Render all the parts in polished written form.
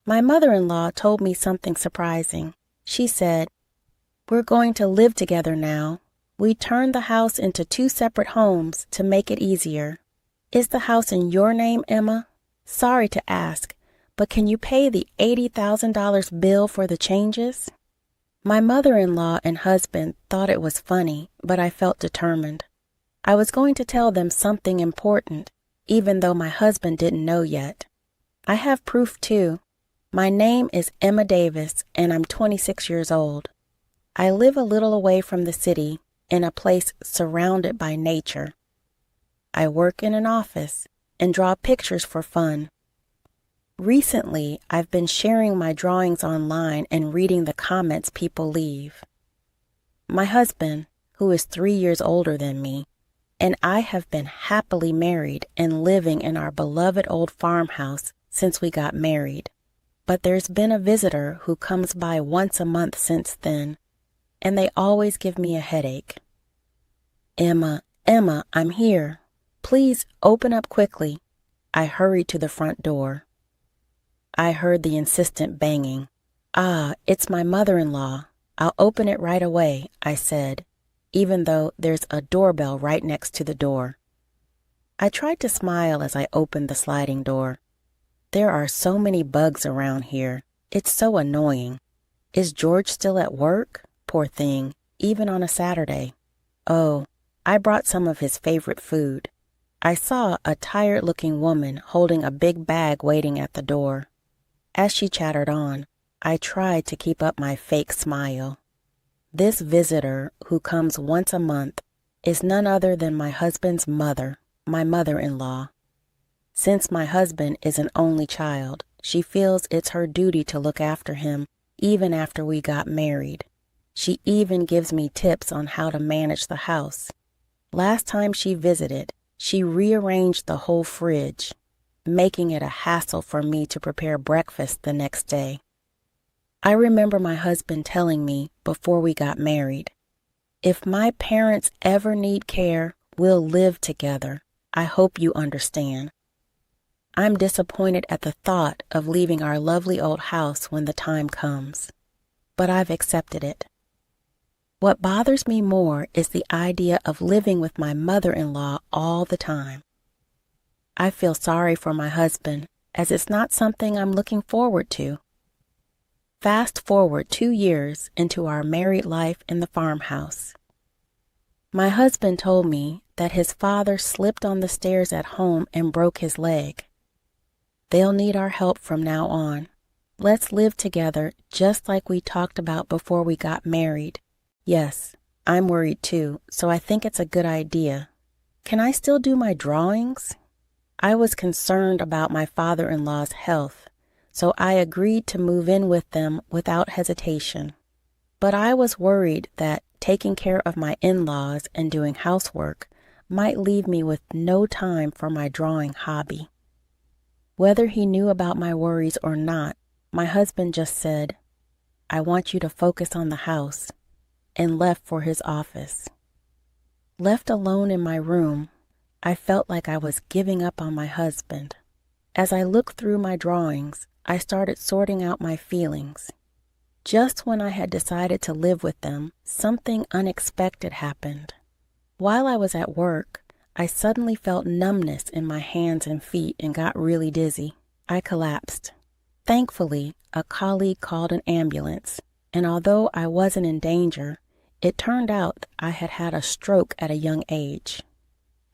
My mother-in-law told me something surprising. She said, "We're going to live together now. We turned the house into 2 separate homes to make it easier. Is the house in your name, Emma? Sorry to ask, but can you pay the $80,000 bill for the changes?" My mother-in-law and husband thought it was funny, but I felt determined. I was going to tell them something important, even though my husband didn't know yet. I have proof too. My name is Emma Davis, and I'm 26 years old. I live a little away from the city, in a place surrounded by nature. I work in an office and draw pictures for fun. Recently, I've been sharing my drawings online and reading the comments people leave. My husband, who is 3 years older than me, and I have been happily married and living in our beloved old farmhouse since we got married. But there's been a visitor who comes by once a month since then, and they always give me a headache. Emma, I'm here. Please open up quickly." I hurried to the front door. I heard the insistent banging. "Ah, it's my mother-in-law. I'll open it right away," I said, even though there's a doorbell right next to the door. I tried to smile as I opened the sliding door. There are so many bugs around here. It's so annoying. Is George still at work? Poor thing, even on a Saturday. Oh, I brought some of his favorite food. I saw a tired-looking woman holding a big bag waiting at the door. As she chattered on, I tried to keep up my fake smile. This visitor, who comes once a month, is none other than my husband's mother, my mother-in-law. Since my husband is an only child, she feels it's her duty to look after him even after we got married. She even gives me tips on how to manage the house. Last time she visited, she rearranged the whole fridge, making it a hassle for me to prepare breakfast the next day. I remember my husband telling me before we got married, "If my parents ever need care, we'll live together. I hope you understand." I'm disappointed at the thought of leaving our lovely old house when the time comes, but I've accepted it. What bothers me more is the idea of living with my mother-in-law all the time. I feel sorry for my husband, as it's not something I'm looking forward to. Fast forward 2 years into our married life in the farmhouse. My husband told me that his father slipped on the stairs at home and broke his leg. They'll need our help from now on. Let's live together just like we talked about before we got married. Yes, I'm worried too, so I think it's a good idea. Can I still do my drawings? I was concerned about my father-in-law's health, so I agreed to move in with them without hesitation. But I was worried that taking care of my in-laws and doing housework might leave me with no time for my drawing hobby. Whether he knew about my worries or not, my husband just said, "I want you to focus on the house," and left for his office. Left alone in my room, I felt like I was giving up on my husband. As I looked through my drawings, I started sorting out my feelings. Just when I had decided to live with them, something unexpected happened. While I was at work, I suddenly felt numbness in my hands and feet and got really dizzy. I collapsed. Thankfully, a colleague called an ambulance, and although I wasn't in danger, it turned out I had had a stroke at a young age.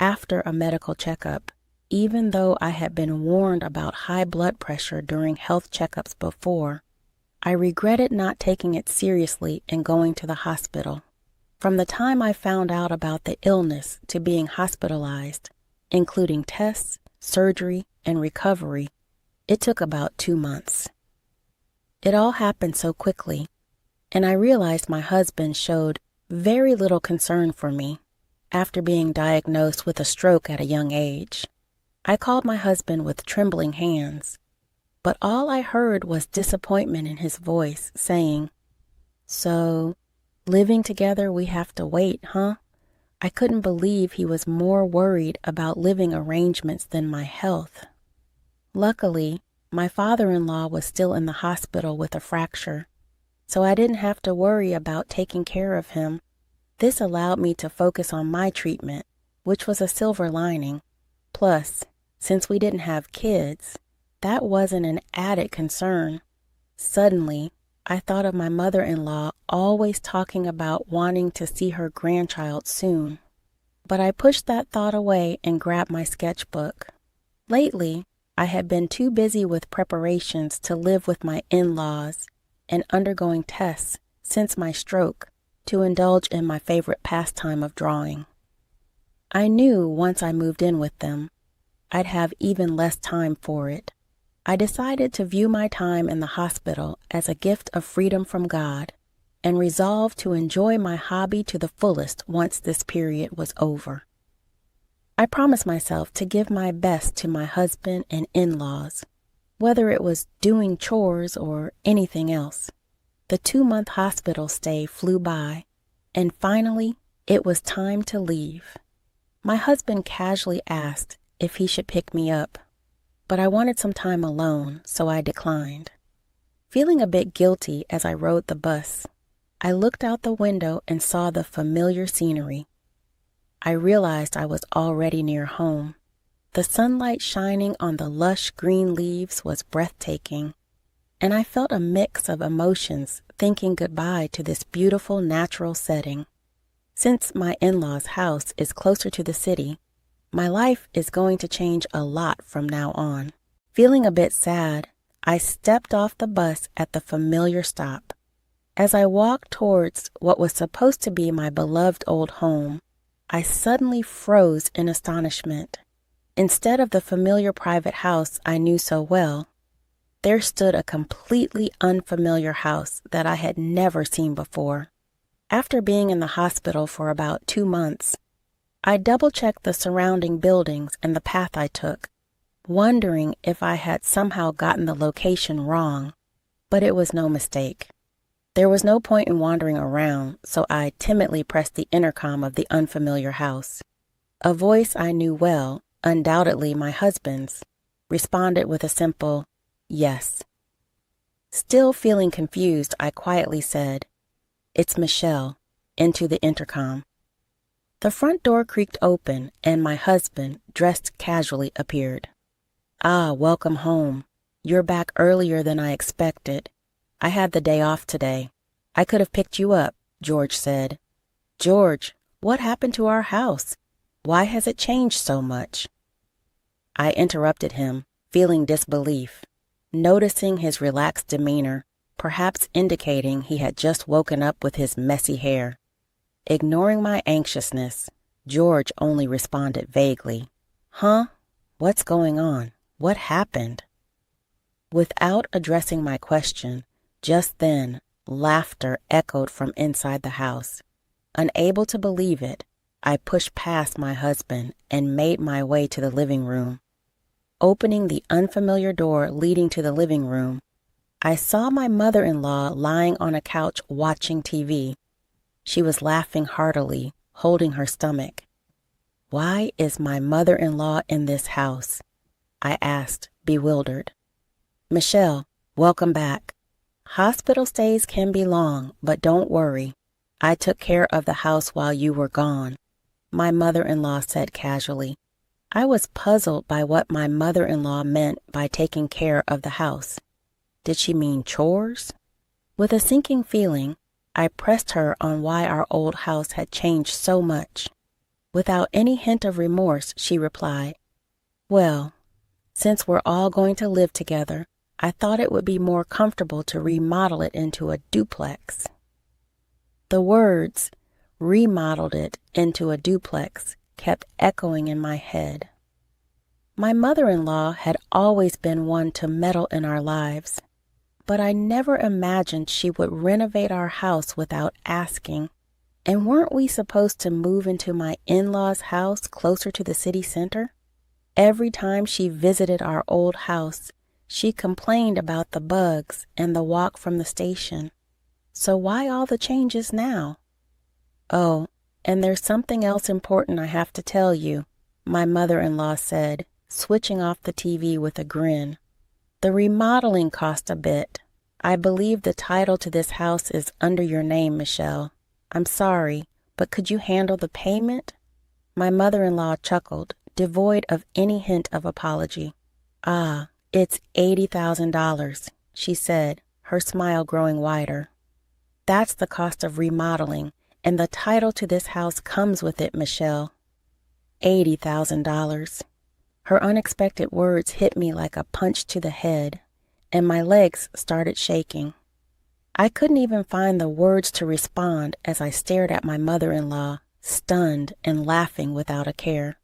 After a medical checkup, even though I had been warned about high blood pressure during health checkups before, I regretted not taking it seriously and going to the hospital. From the time I found out about the illness to being hospitalized, including tests, surgery, and recovery, it took about 2 months. It all happened so quickly, and I realized my husband showed very little concern for me after being diagnosed with a stroke at a young age. I called my husband with trembling hands, but all I heard was disappointment in his voice, saying, "So, living together we have to wait, huh?" I couldn't believe he was more worried about living arrangements than my health. Luckily, My father-in-law was still in the hospital with a fracture, so I didn't have to worry about taking care of him. This allowed me to focus on my treatment, which was a silver lining. Plus, since we didn't have kids, that wasn't an added concern. Suddenly, I thought of my mother-in-law always talking about wanting to see her grandchild soon. But I pushed that thought away and grabbed my sketchbook. Lately, I had been too busy with preparations to live with my in-laws and undergoing tests since my stroke to indulge in my favorite pastime of drawing. I knew once I moved in with them, I'd have even less time for it. I decided to view my time in the hospital as a gift of freedom from God and resolved to enjoy my hobby to the fullest once this period was over. I promised myself to give my best to my husband and in-laws, whether it was doing chores or anything else. The 2-month hospital stay flew by, and finally, it was time to leave. My husband casually asked if he should pick me up, but I wanted some time alone, so I declined. Feeling a bit guilty as I rode the bus, I looked out the window and saw the familiar scenery. I realized I was already near home. The sunlight shining on the lush green leaves was breathtaking, and I felt a mix of emotions thinking goodbye to this beautiful natural setting. Since my in-laws' house is closer to the city, my life is going to change a lot from now on. Feeling a bit sad, I stepped off the bus at the familiar stop. As I walked towards what was supposed to be my beloved old home, I suddenly froze in astonishment. Instead of the familiar private house I knew so well, there stood a completely unfamiliar house that I had never seen before. After being in the hospital for about 2 months, I double-checked the surrounding buildings and the path I took, wondering if I had somehow gotten the location wrong, but it was no mistake. There was no point in wandering around, so I timidly pressed the intercom of the unfamiliar house. A voice I knew well, undoubtedly my husband's, responded with a simple, "Yes." Still feeling confused, I quietly said, "It's Michelle," into the intercom. The front door creaked open, and my husband, dressed casually, appeared. "Ah, welcome home. You're back earlier than I expected. I had the day off today. I could have picked you up," George said. "George, what happened to our house? Why has it changed so much?" I interrupted him, feeling disbelief, noticing his relaxed demeanor, perhaps indicating he had just woken up with his messy hair. Ignoring my anxiousness, George only responded vaguely, "Huh? What's going on? What happened?" Without addressing my question, just then, laughter echoed from inside the house. Unable to believe it, I pushed past my husband and made my way to the living room. Opening the unfamiliar door leading to the living room, I saw my mother-in-law lying on a couch watching TV. She was laughing heartily, holding her stomach. "Why is my mother-in-law in this house?" I asked, bewildered. "Michelle, welcome back. Hospital stays can be long, but don't worry. I took care of the house while you were gone," my mother-in-law said casually. I was puzzled by what my mother-in-law meant by taking care of the house. Did she mean chores? With a sinking feeling, I pressed her on why our old house had changed so much. Without any hint of remorse, she replied, "Well, since we're all going to live together, I thought it would be more comfortable to remodel it into a duplex." The words, "remodeled it into a duplex," kept echoing in my head. My mother-in-law had always been one to meddle in our lives, but I never imagined she would renovate our house without asking. And weren't we supposed to move into my in-laws' house closer to the city center? Every time she visited our old house, she complained about the bugs and the walk from the station. So why all the changes now? "Oh, and there's something else important I have to tell you," my mother-in-law said, switching off the TV with a grin. The remodeling cost a bit. I believe the title to this house is under your name, Michelle. I'm sorry, but could you handle the payment? My mother-in-law chuckled, devoid of any hint of apology. Ah, it's $80,000, she said, her smile growing wider. That's the cost of remodeling, and the title to this house comes with it, Michelle. $80,000. Her unexpected words hit me like a punch to the head, and my legs started shaking. I couldn't even find the words to respond as I stared at my mother-in-law, stunned and laughing without a care.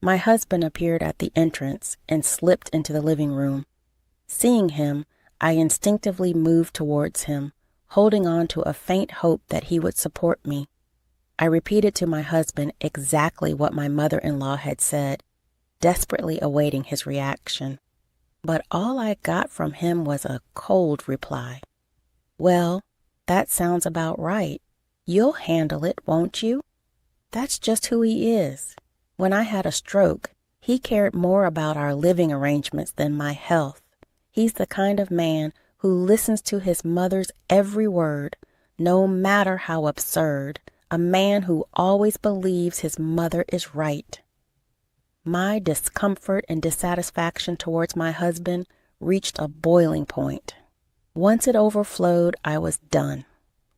My husband appeared at the entrance and slipped into the living room. Seeing him, I instinctively moved towards him, holding on to a faint hope that he would support me. I repeated to my husband exactly what my mother-in-law had said, desperately awaiting his reaction. But all I got from him was a cold reply. Well, that sounds about right. You'll handle it, won't you? That's just who he is. When I had a stroke, he cared more about our living arrangements than my health. He's the kind of man who listens to his mother's every word, no matter how absurd, a man who always believes his mother is right. My discomfort and dissatisfaction towards my husband reached a boiling point. Once it overflowed, I was done.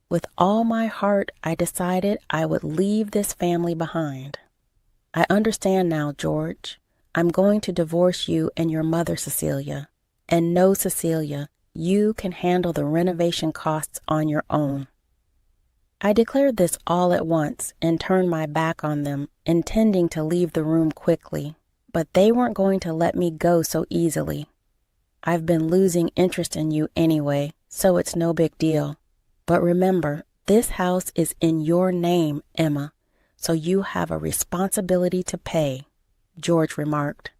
With all my heart, I decided I would leave this family behind. I understand now, George. I'm going to divorce you and your mother, Cecilia. And no, Cecilia, you can handle the renovation costs on your own. I declared this all at once and turned my back on them, intending to leave the room quickly, but they weren't going to let me go so easily. I've been losing interest in you anyway, so it's no big deal. But remember, this house is in your name, Emma, so you have a responsibility to pay, George remarked.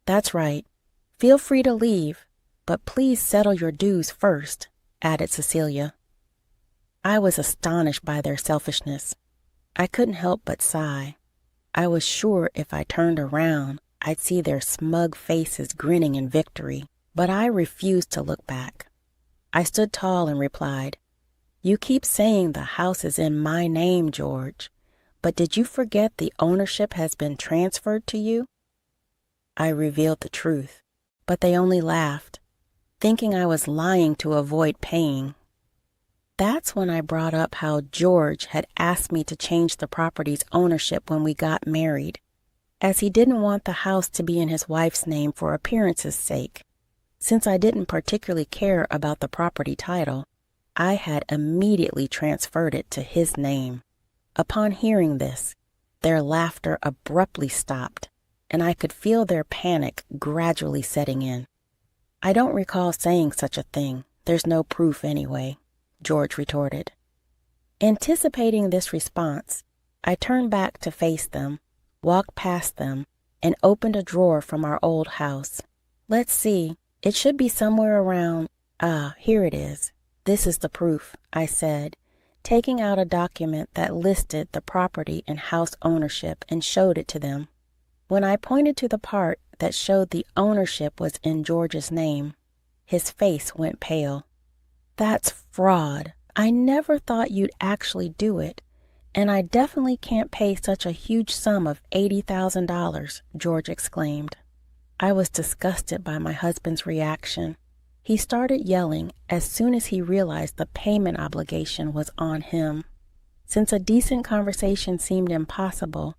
That's right. Feel free to leave, but please settle your dues first, added Cecilia. I was astonished by their selfishness. I couldn't help but sigh. I was sure if I turned around, I'd see their smug faces grinning in victory, but I refused to look back. I stood tall and replied, You keep saying the house is in my name, George, but did you forget the ownership has been transferred to you? I revealed the truth, but they only laughed, thinking I was lying to avoid paying. That's when I brought up how George had asked me to change the property's ownership when we got married, as he didn't want the house to be in his wife's name for appearance's sake. Since I didn't particularly care about the property title, I had immediately transferred it to his name. Upon hearing this, their laughter abruptly stopped, and I could feel their panic gradually setting in. I don't recall saying such a thing. There's no proof anyway, George retorted. Anticipating this response, I turned back to face them, walked past them, and opened a drawer from our old house. Let's see, it should be somewhere around, here it is. This is the proof, I said, taking out a document that listed the property and house ownership and showed it to them. When I pointed to the part that showed the ownership was in George's name, his face went pale. That's fraud. I never thought you'd actually do it, and I definitely can't pay such a huge sum of $80,000, George exclaimed. I was disgusted by my husband's reaction. He started yelling as soon as he realized the payment obligation was on him. Since a decent conversation seemed impossible,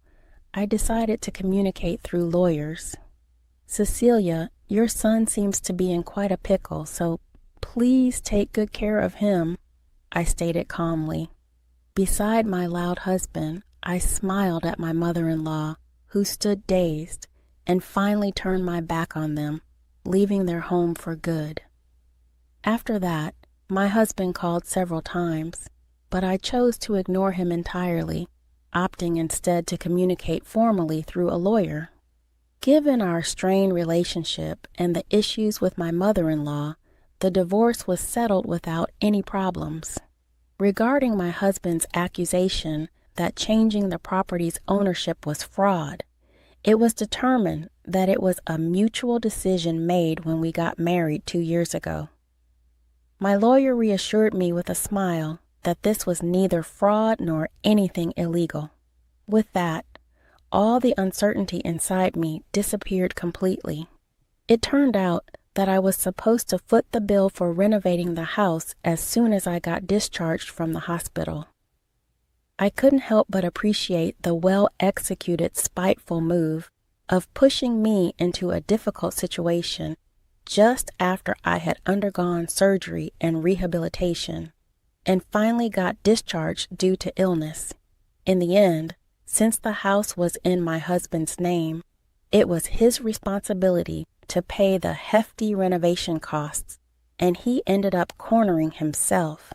I decided to communicate through lawyers. Cecilia, your son seems to be in quite a pickle, so please take good care of him, I stated calmly. Beside my loud husband, I smiled at my mother-in-law, who stood dazed, and finally turned my back on them, leaving their home for good. After that, my husband called several times, but I chose to ignore him entirely, opting instead to communicate formally through a lawyer. Given our strained relationship and the issues with my mother-in-law, the divorce was settled without any problems. Regarding my husband's accusation that changing the property's ownership was fraud, it was determined that it was a mutual decision made when we got married 2 years ago. My lawyer reassured me with a smile that this was neither fraud nor anything illegal. With that, all the uncertainty inside me disappeared completely. It turned out that I was supposed to foot the bill for renovating the house as soon as I got discharged from the hospital. I couldn't help but appreciate the well-executed, spiteful move of pushing me into a difficult situation just after I had undergone surgery and rehabilitation, and finally got discharged due to illness. In the end, since the house was in my husband's name, it was his responsibility to pay the hefty renovation costs, and he ended up cornering himself.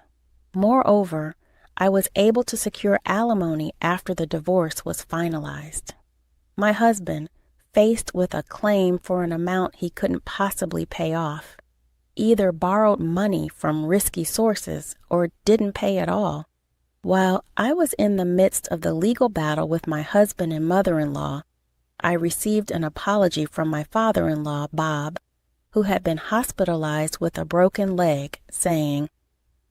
Moreover, I was able to secure alimony after the divorce was finalized. My husband, faced with a claim for an amount he couldn't possibly pay off, either borrowed money from risky sources or didn't pay at all. While I was in the midst of the legal battle with my husband and mother-in-law, I received an apology from my father-in-law, Bob, who had been hospitalized with a broken leg, saying,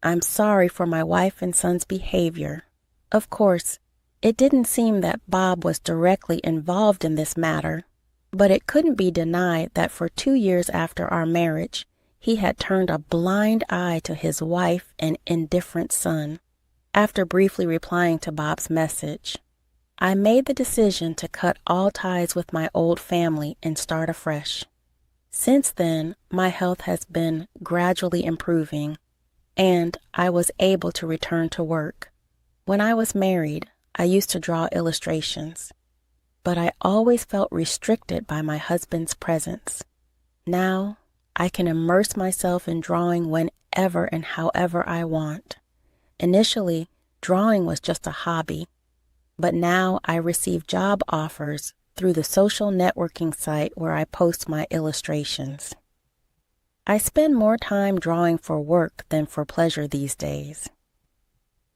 "I'm sorry for my wife and son's behavior." Of course, it didn't seem that Bob was directly involved in this matter, but it couldn't be denied that for 2 years after our marriage, he had turned a blind eye to his wife and indifferent son. After briefly replying to Bob's message, I made the decision to cut all ties with my old family and start afresh. Since then, my health has been gradually improving, and I was able to return to work. When I was married, I used to draw illustrations, but I always felt restricted by my husband's presence. Now, I can immerse myself in drawing whenever and however I want. Initially, drawing was just a hobby, but now I receive job offers through the social networking site where I post my illustrations. I spend more time drawing for work than for pleasure these days.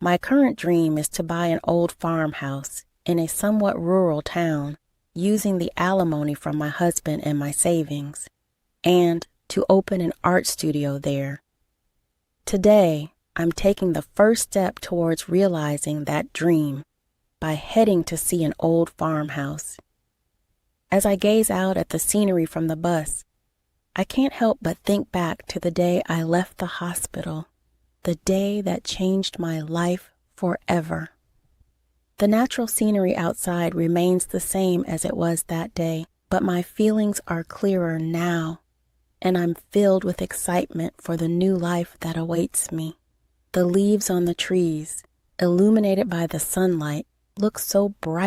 My current dream is to buy an old farmhouse in a somewhat rural town, using the alimony from my husband and my savings, and to open an art studio there. Today, I'm taking the first step towards realizing that dream by heading to see an old farmhouse. As I gaze out at the scenery from the bus, I can't help but think back to the day I left the hospital, the day that changed my life forever. The natural scenery outside remains the same as it was that day, but my feelings are clearer now, and I'm filled with excitement for the new life that awaits me. The leaves on the trees, illuminated by the sunlight, look so bright.